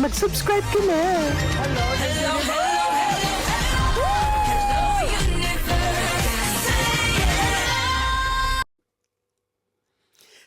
mag-subscribe ka na.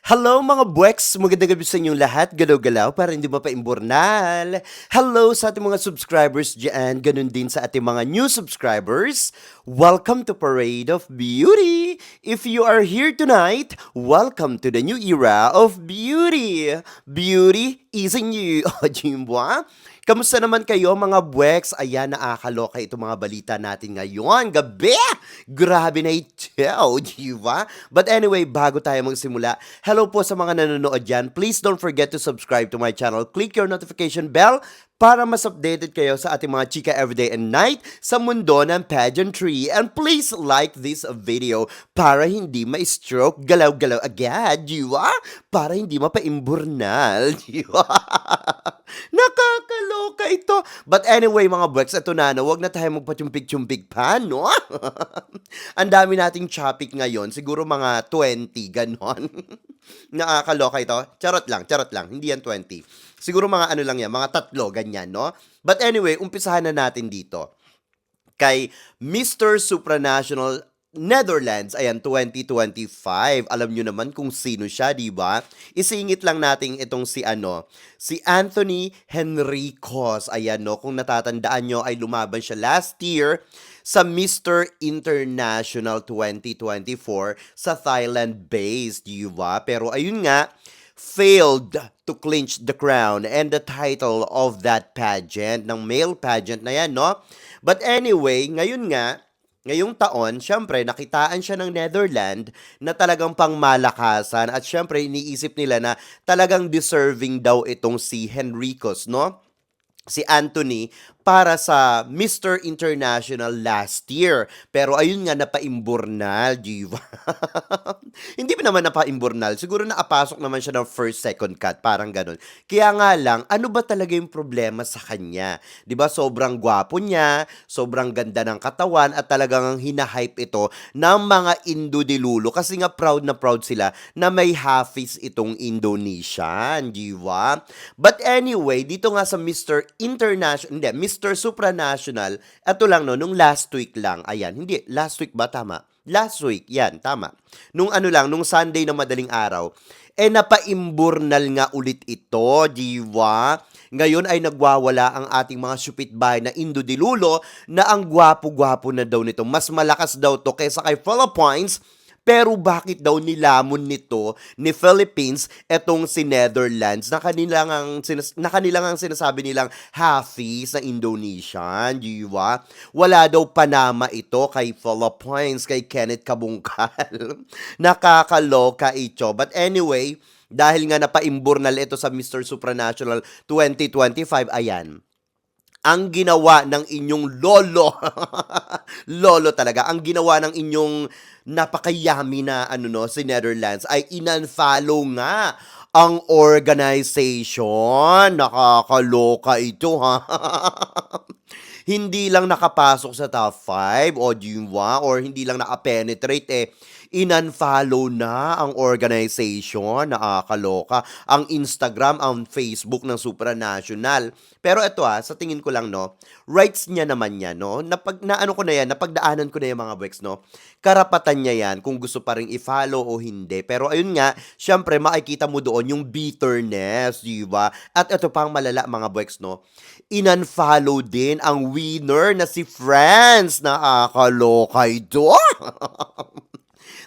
Hello mga buweks! Magandang gabi sa inyong lahat. Galaw-galaw para hindi mapaimburnal. Hello sa ating mga subscribers dyan. Ganun din sa ating mga new subscribers. Welcome to Parade of Beauty! If you are here tonight, welcome to the new era of beauty. Beauty is in you. O, Jimboa? Kamusta naman kayo mga buweks? Ayan, nakakaloka itong mga balita natin ngayon. Gabi! Grabe na ito, diba? But anyway, bago tayo magsimula, hello po sa mga nanonood dyan. Please don't forget to subscribe to my channel. Click your notification bell para mas updated kayo sa ating mga chika everyday and night sa mundo ng pageantry. And please like this video para hindi ma-stroke galaw-galaw agad, diba? Para hindi mapaimburnal, diba? Nakakaloka ito. But anyway, mga buweks, ito na, no? Huwag na tayo magpachumpik-chumpik pa, no? Ang dami nating topic ngayon. Siguro mga 20, ganon. Nakakaloka ito. Charot lang. Hindi yan 20. Siguro mga ano lang yan, mga 3, ganyan, no? But anyway, umpisahan na natin dito. Kay Mr. Supranational Netherlands, ayan, 2025. Alam nyo naman kung sino siya, di ba? Isingit lang natin itong si Anthony Henricos. Ayan, no, kung natatandaan nyo, ay lumaban siya last year sa Mr. International 2024 sa Thailand base, di ba? Pero ayun nga, failed to clinch the crown and the title of that pageant, ng male pageant na yan, no? But anyway, ngayong taon, syempre, nakitaan siya ng Netherlands na talagang pangmalakasan at syempre, iniisip nila na talagang deserving daw itong si Henricos, no? Si Anthony para sa Mr. International last year. Pero ayun nga, napaimburnal, diva. Hindi pa naman napaimburnal. Siguro nakapasok naman siya ng first, second cut. Parang ganun. Kaya nga lang, ano ba talaga yung problema sa kanya? Diba, sobrang gwapo niya, sobrang ganda ng katawan, at talagang hinahype ito ng mga Indo-dilulo. Kasi nga proud na proud sila na may half-face itong Indonesian, diba? But anyway, dito nga sa Mr. Mr. Supranational, ito lang no, nung last week lang, ayan, hindi, last week ba, tama? Last week, yan, tama. Nung nung Sunday na madaling araw, napaimburnal nga ulit ito, diwa? Ngayon ay nagwawala ang ating mga supitbahay na Indo-dilulo na ang gwapo-gwapo na daw nito. Mas malakas daw to kaysa kay Philippines. Pero bakit daw nilamon nito ni Philippines etong si Netherlands na kanilang ang sinasabi nilang half-face na Indonesian, di ba? Wala daw panama ito kay Philippines, kay Kenneth Kabungkal. Nakakaloka ito. But anyway, dahil nga napaimburnal ito sa Mr. Supranational 2025, ayan. Ang ginawa ng inyong lolo, lolo talaga, ang ginawa ng inyong napakayami na si Netherlands ay in-unfollow nga ang organization. Nakakaloka ito, ha? Hindi lang nakapasok sa top 5 o diwa, or hindi lang nakapenetrate, in-unfollow na ang organization. Nakakaloka. Ang Instagram, ang Facebook ng Supranational. Pero ito sa tingin ko lang, no, rights niya naman yan, no? Napagdaanan ko na yung mga buweks, no? Karapatan niya yan kung gusto pa rin i-follow o hindi. Pero ayun nga, syempre, makikita mo doon yung bitterness, di ba? At ito pang malala, mga buweks, no? In-unfollow din ang winner na si France. Nakakaloka ito.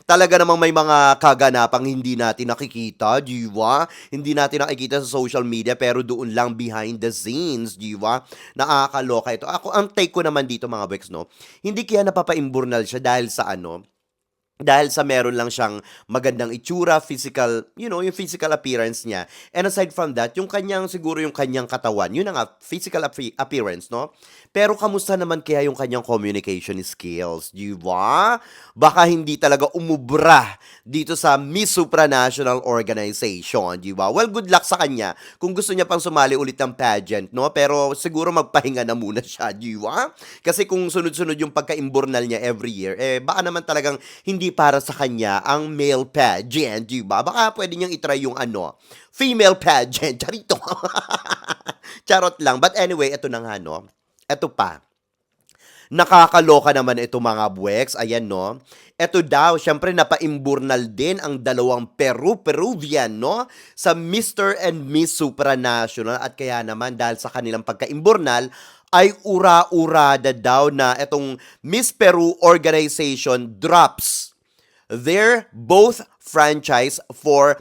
Talaga namang may mga kaganapang hindi natin nakikita, diwa? Hindi natin nakikita sa social media pero doon lang behind the scenes, diwa? Nakakaloka ito. Ako, ang take ko naman dito, mga Bex, no? Hindi kaya napapaimburnal siya dahil sa dahil sa meron lang siyang magandang itsura, physical, yung physical appearance niya. And aside from that, yung kanyang katawan, yun ang physical appearance, no? Pero kamusta naman kaya yung kanyang communication skills, di ba? Baka hindi talaga umubra dito sa Miss Supranational Organization, di ba? Well, good luck sa kanya kung gusto niya pang sumali ulit ng pageant, no? Pero siguro magpahinga na muna siya, di ba? Kasi kung sunod-sunod yung pagka-imburnal niya every year, baka naman talagang hindi hindi para sa kanya ang male pageant, di ba? Baka pwede niyang itry yung female pageant. Charito. Charot lang. But anyway, ito na nga, no? Ito pa. Nakakaloka naman ito mga buweks. Ayan, no? Ito daw, syempre napaimburnal din ang dalawang Peruvian, no? Sa Mr. and Miss Supranational. At kaya naman, dahil sa kanilang pagkaimburnal, ay ura-urada daw na itong Miss Peru organization drops their both franchise for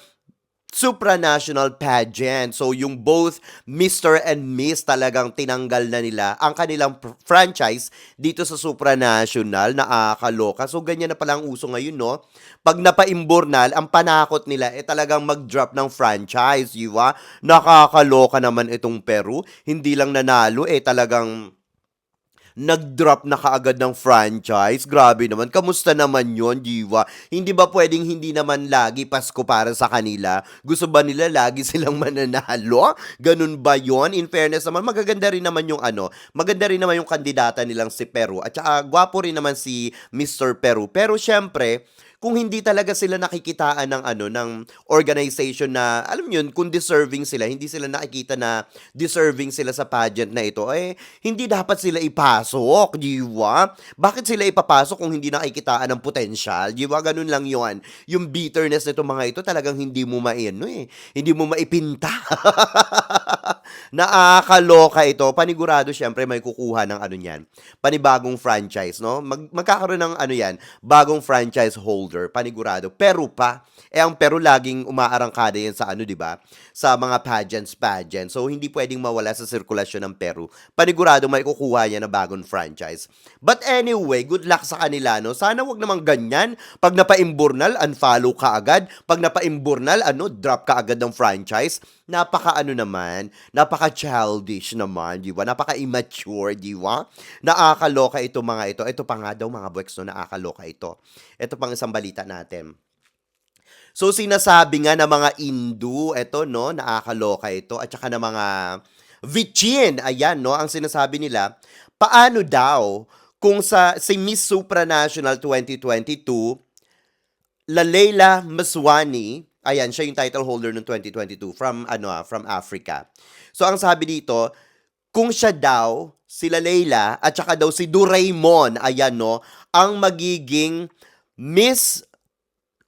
supranational pageant. So, yung both Mr. and Miss talagang tinanggal na nila ang kanilang franchise dito sa supranational. Nakakaloka. So, ganyan na pala ang uso ngayon, no? Pag napaimburnal, ang panakot nila talagang mag-drop ng franchise, di ba? Nakakaloka naman itong Peru. Hindi lang nanalo, talagang nag-drop na kaagad ng franchise. Grabe naman. Kamusta naman yon, diva? Hindi ba pwedeng hindi naman lagi Pasko para sa kanila? Gusto ba nila lagi silang mananalo? Ganun ba yon? In fairness naman, magaganda rin naman yung maganda rin naman yung kandidata nilang si Peru. At saka, gwapo rin naman si Mr. Peru. Pero syempre, kung hindi talaga sila nakikitaan ng ng organization na alam niyo yun, kung deserving sila, hindi sila nakikita na deserving sila sa pageant na ito, hindi dapat sila ipasok, di ba? Bakit sila ipapasok kung hindi nakikitaan ng potensyal? Di ba? Ganun lang yon. Yung bitterness nito mga ito talagang hindi mo hindi mo maipinta. Nakakaloka ito. Panigurado syempre may kukuha ng niyan. Panibagong franchise, no? Magkakaroon ng yan, bagong franchise holder, panigurado. Peru pa. Ang Peru laging umaarangkada yan sa di ba? Sa mga pageants. So, hindi pwedeng mawala sa sirkulasyon ng Peru. Panigurado may kukuha niya na bagong franchise. But anyway, good luck sa kanila, no? Sana wag namang ganyan. Pag napaimburnal, unfollow ka agad. Pag napaimburnal, drop ka agad ng franchise. Napaka-childish naman, di ba? Napaka-immature, di ba? Nakakaloka ito mga ito. Ito pa nga daw mga buweks, no? Nakakaloka ito. Ito pang isang balita natin. So, sinasabi nga ng mga Hindu, ito, no? Nakakaloka ito. At saka ng mga Vichin, ayan, no? Ang sinasabi nila, paano daw kung si Miss Supranational 2022, Lalela Maswani, ayan, siya yung title holder ng 2022 from Africa. So, ang sabi dito, kung siya daw, sila Leila, at saka daw si Doraemon, ayan, no, ang magiging Miss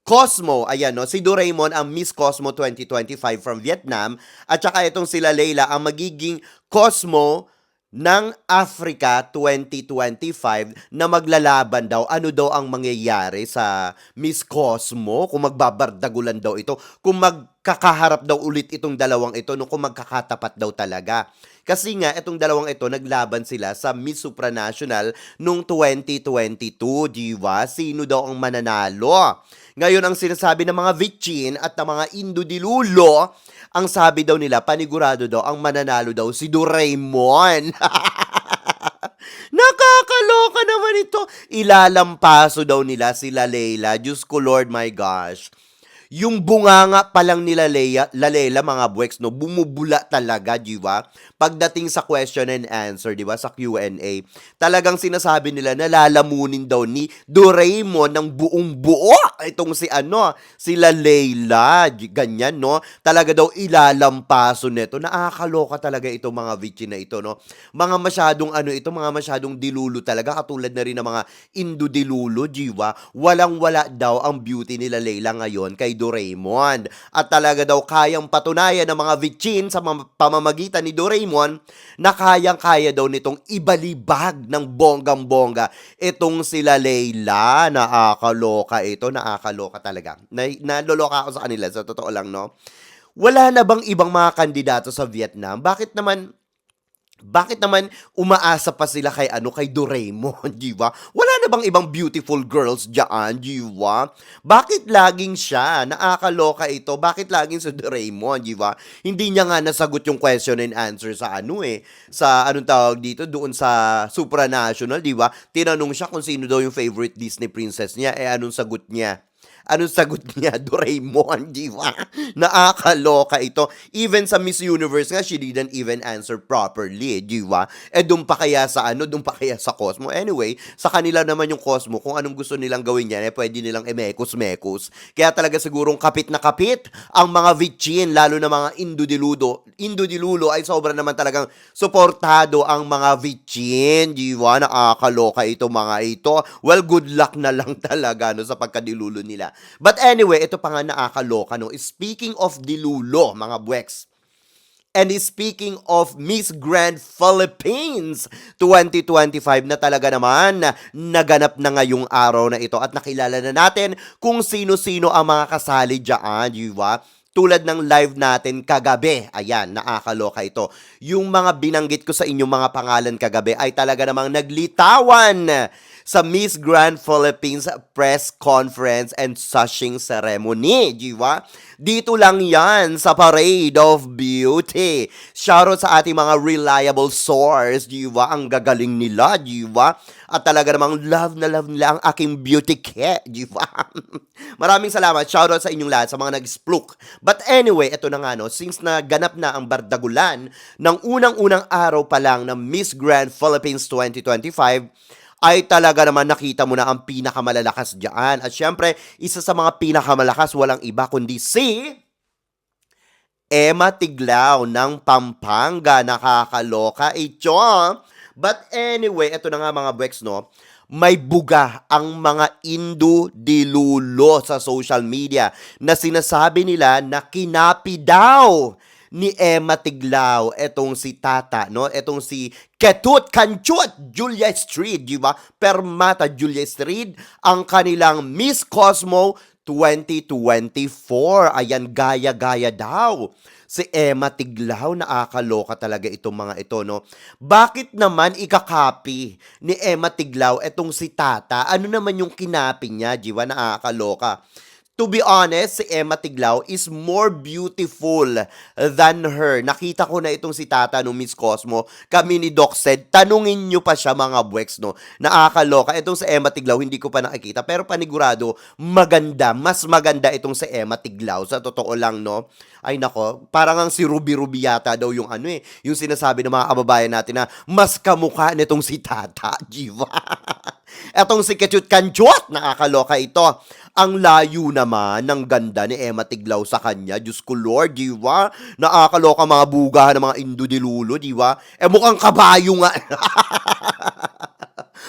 Cosmo, ayan, no, si Doraemon ang Miss Cosmo 2025 from Vietnam, at saka itong sila Leila ang magiging Cosmo ng Africa 2025 na maglalaban daw. Ano daw ang mangyayari sa Miss Cosmo kung magbabardagulan daw ito, kung magkakaharap daw ulit itong dalawang ito, no, kung magkakatapat daw talaga. Kasi nga, itong dalawang ito, naglaban sila sa Miss Supranational nung 2022, di ba? Sino daw ang mananalo? Ngayon, ang sinasabi ng mga Vichin at ng mga Indo-Dilulo, ang sabi daw nila, panigurado daw, ang mananalo daw si Doraemon. Nakakaloka naman ito. Ilalampaso daw nila sila Leila. Diyos ko Lord, my gosh. Yung bunganga pa lang nila Lalela, mga buweks, no, bumubula talaga, di ba? Pagdating sa question and answer, di ba, sa Q&A, talagang sinasabi nila na lalamunin daw ni Doraemon ng buong buo itong sila Leila, ganyan, no? Talaga daw ilalampaso nito. Nakakaloka talaga ito mga Vichin na ito, no? Mga masyadong mga masyadong dilulo talaga, katulad na rin ng mga Indo-dilulo, di ba? Walang-wala daw ang beauty nila Leila ngayon kay Doraemon. At talaga daw kayang patunayan ng mga Vichin sa pamamagitan ni Doraemon na kayang-kaya daw nitong ibalibag ng bonggang-bongga itong sila Leila. Nakakaloka ito, nakakaloka talaga. Naloloka ako sa kanila, sa totoo lang, no? Wala na bang ibang mga kandidato sa Vietnam? Bakit naman umaasa pa sila kay Doraemon, di ba? Wala na bang ibang beautiful girls diyan, di ba? Bakit laging siya? Nakakaloka ito. Bakit laging si Doraemon, di ba? Hindi niya nga nasagot yung question and answer sa sa anong tawag dito, doon sa Supranational, di ba? Tinanong siya kung sino daw yung favorite Disney princess niya, anong sagot niya? Anong sagot niya? Doraemon, di ba? Nakakaloka ito. Even sa Miss Universe nga, she didn't even answer properly, di ba? Doon pa kaya sa doon pa kaya sa Cosmo. Anyway, sa kanila naman yung Cosmo, kung anong gusto nilang gawin yan, pwede nilang emekos-mekos. Kaya talaga sigurong kapit na kapit ang mga Vichin, lalo na mga Indudilulo ay sobra naman talagang suportado ang mga Vichin, di ba? Nakakaloka ito mga ito. Well, good luck na lang talaga no, sa pagkadilulo nila. But anyway, ito pa nga nakakaloka. No? Speaking of dilulo, mga buweks, and speaking of Miss Grand Philippines 2025 na talaga naman naganap na ngayong araw na ito at nakilala na natin kung sino-sino ang mga kasali dyan, di ba? Tulad ng live natin kagabi. Ayan, nakakaloka ito. Yung mga binanggit ko sa inyong mga pangalan kagabi ay talaga namang naglitawan sa Miss Grand Philippines press conference and sashing ceremony, di ba? Dito lang yan sa Parade of Beauty. Shoutout sa ating mga reliable source, di ba? Ang gagaling nila, di ba? At talaga namang love na love nila ang aking beauty care, di ba? Maraming salamat. Shoutout sa inyong lahat, sa mga nag-splook. But anyway, ito na nga, no, since naganap na ang bardagulan ng unang-unang araw pa lang ng Miss Grand Philippines 2025, ay talaga naman nakita mo na ang pinakamalalakas dyan. At syempre, isa sa mga pinakamalakas, walang iba kundi si Emma Tiglao ng Pampanga. Nakakaloka ito. But anyway, ito na nga mga Bwex, no? May buga ang mga Indudilulo sa social media na sinasabi nila na kinapi daw ni Emma Tiglao etong si Tata, no? Etong si Ketut Kanchut Julia Street, di ba? Permata Julia Street, ang kanilang Miss Cosmo 2024. Ayan, gaya-gaya daw si Emma Tiglao. Nakakaloka talaga itong mga ito, no? Bakit naman ikakapi ni Emma Tiglao etong si Tata? Ano naman yung kinapi niya, di ba? Nakakaloka. To be honest, si Emma Tiglao is more beautiful than her. Nakita ko na itong si Tata no Miss Cosmo. Kami ni Doc said, tanungin nyo pa siya mga Bwex, no? Nakakaloka. Itong si Emma Tiglao, hindi ko pa nakikita. Pero panigurado, maganda. Mas maganda itong si Emma Tiglao. Sa totoo lang, no? Ay nako, parang ang si Ruby Ruby yata daw yung yung sinasabi ng mga kababayan natin na mas kamukha nitong si Tata, diba? Etong si Ketut Kanchut, nakakaloka ito. Ang layo naman ng ganda ni Emma Tiglao sa kanya. Diyos ko Lord, di ba? Nakakaloka mga bugahan ng mga Indudilulo, di ba? Mukhang kabayo nga.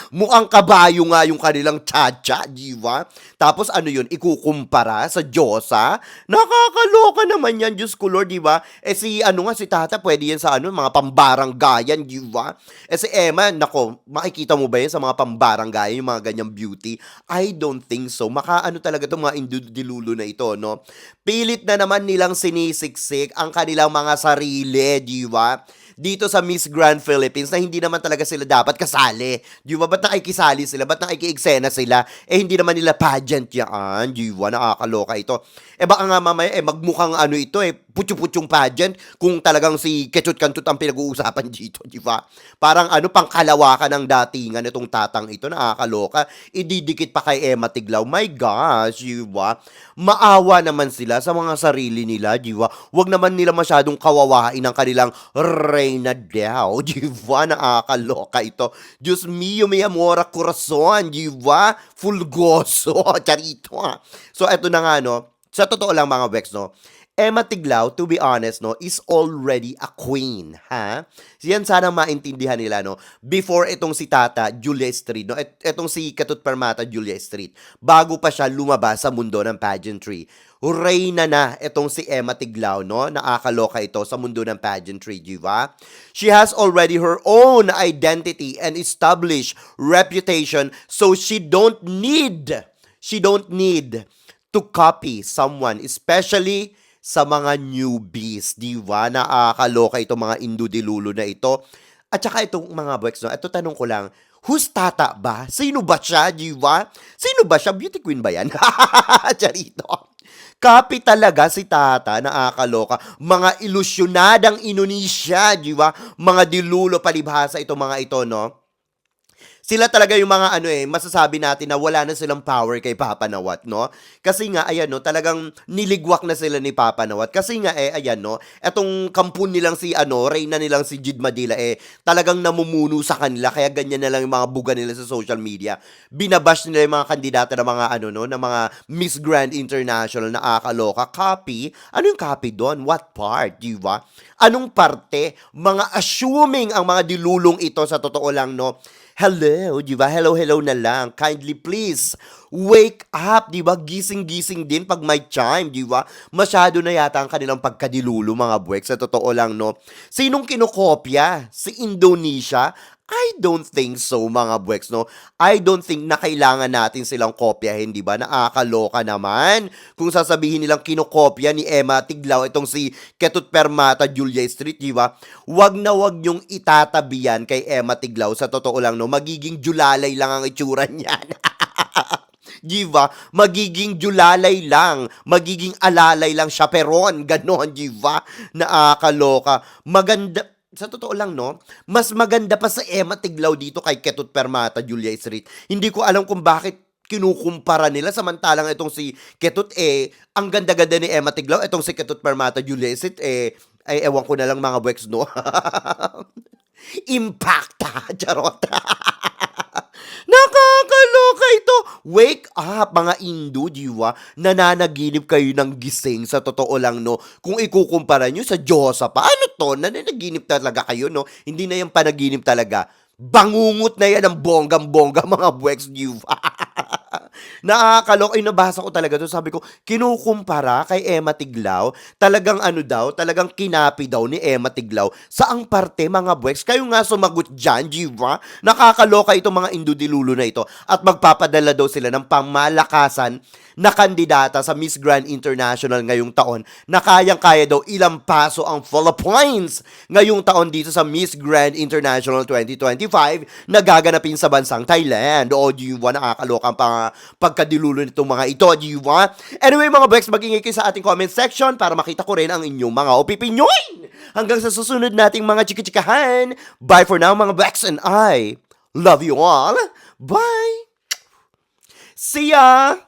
Mukhang kabayo nga yung kanilang tsa-tsa, di ba? Tapos ano yun, ikukumpara sa Diyosa? Nakakaloka naman yan, Diyos ko Lord, di ba? Si si Tata, pwede yan sa mga pambaranggayan, di ba? Si Emma, nako, makikita mo ba yan sa mga pambaranggayan, yung mga ganyang beauty? I don't think so. Talaga itong mga Indudilulo na ito, no? Pilit na naman nilang sinisiksik ang kanilang mga sarili, di ba? Dito sa Miss Grand Philippines na hindi naman talaga sila dapat kasali. Di ba? Ba't nakikisali sila? Ba't nakikieksena sila? Hindi naman nila pageant yan. Di ba? Nakakaloka ito. Baka nga mamaya, magmukhang ito putyo-putyong pageant kung talagang si Ketut Kantut ang pinag-uusapan dito, di ba? Parang pangkalawakan ng datingan itong tatang ito, nakakaloka. Ididikit pa kay Emma Tiglao. My gosh, di ba? Maawa naman sila sa mga sarili nila, di ba? Huwag naman nila masyadong kawawain ang kanilang reyna daw, di ba? Nakakaloka ito. Diyos mio, mi amora corazon, di ba? Fulgoso, charito. So, eto na nga, no? Sa totoo lang mga Bex, no? Emma Tiglao, to be honest, no, is already a queen, ha? Yan sana maintindihan nila, no? Before itong si Tata, Julia Street, no? Itong si Ketut Permata, Julia Street, bago pa siya lumabas sa mundo ng pageantry. Reyna na itong si Emma Tiglao, no? Nakakaloka ito sa mundo ng pageantry, di ba? She has already her own identity and established reputation, so she don't need to copy someone, especially sa mga newbies, di ba? Nakakaloka itong mga Indudilulo na ito. At saka itong mga Bwex, no? Ito tanong ko lang, who's Tata ba? Sino ba siya, di ba? Sino ba siya? Beauty queen ba yan? Charito. Copy talaga si Tata, nakakaloka. Mga ilusyonadang Indonesia, di ba? Mga dilulo palibhasa itong mga ito, no? Sila talaga yung mga ano masasabi natin na wala na silang power kay Papa Nawat, no? Kasi nga, ayan, no, talagang niligwak na sila ni Papa Nawat. Kasi nga, ayan, no, etong kampun nilang si, reyna nilang si Jid Madila, talagang namumuno sa kanila. Kaya ganyan na lang yung mga buga nila sa social media. Binabash nila yung mga kandidata ng mga, ng mga Miss Grand International na akaloka. Copy? Ano yung copy doon? What part, di ba? Anong parte? Mga assuming ang mga dilulong ito sa totoo lang, no? Hello, di ba? Hello, hello na lang. Kindly please, wake up, di ba? Gising-gising din pag may chime, di ba? Masyado na yata ang kanilang pagkadilulo, mga buwek. Sa totoo lang, no? Sinong kinokopya? Si Indonesia? I don't think so, mga buweks, no? I don't think na kailangan natin silang kopyahin, di ba? Nakakaloka naman. Kung sasabihin nilang kinokopya ni Emma Tiglao itong si Ketut Permata, Julia Street, di ba? Wag na wag yung itatabi yan kay Emma Tiglao. Sa totoo lang, no? Magiging julalay lang ang itsura niyan. Di ba? Magiging julalay lang. Magiging alalay lang. Chaperon. Ganon, di ba? Nakakaloka. Maganda. Sa totoo lang, no? Mas maganda pa sa Emma Tiglao dito kay Ketut Permata, Julia Street. Hindi ko alam kung bakit kinukumpara nila samantalang itong si Ketut ang ganda-ganda ni Emma Tiglao, itong si Ketut Permata, Julia Street ay ewan ko na lang mga buweks, no? Impacta! Charot! Nakakaloka ito! Wake up, mga Indo, diwa. Nananaginip kayo ng gising sa totoo lang, no? Kung ikukumpara nyo sa Diyosa pa, ano to? Nananaginip talaga kayo, no? Hindi na yung panaginip talaga. Bangungot na yan ang bonggang-bongga, mga buweks, diwa. Nakakaloka. Ay, nabasa ko talaga to. Sabi ko, kinukumpara kay Emma Tiglao. Talagang ano daw, talagang kinapi daw ni Emma Tiglao. Saang parte, mga buweks? Kayo nga sumagot dyan, diba? Nakakaloka itong mga indudilulo na ito. At magpapadala daw sila ng pamalakasan na kandidata sa Miss Grand International ngayong taon na kayang-kaya daw ilang paso ang Philippines ngayong taon dito sa Miss Grand International 2025 na gaganapin sa bansang Thailand. O, diba? Nakakaloka ang pagkadilulo nitong mga ito, diba? Anyway, mga Bex, mag-ingay kayo sa ating comment section para makita ko rin ang inyong mga opinyon. Hanggang sa susunod nating mga chika-chikahan. Bye for now, mga Bex, and I love you all. Bye! See ya!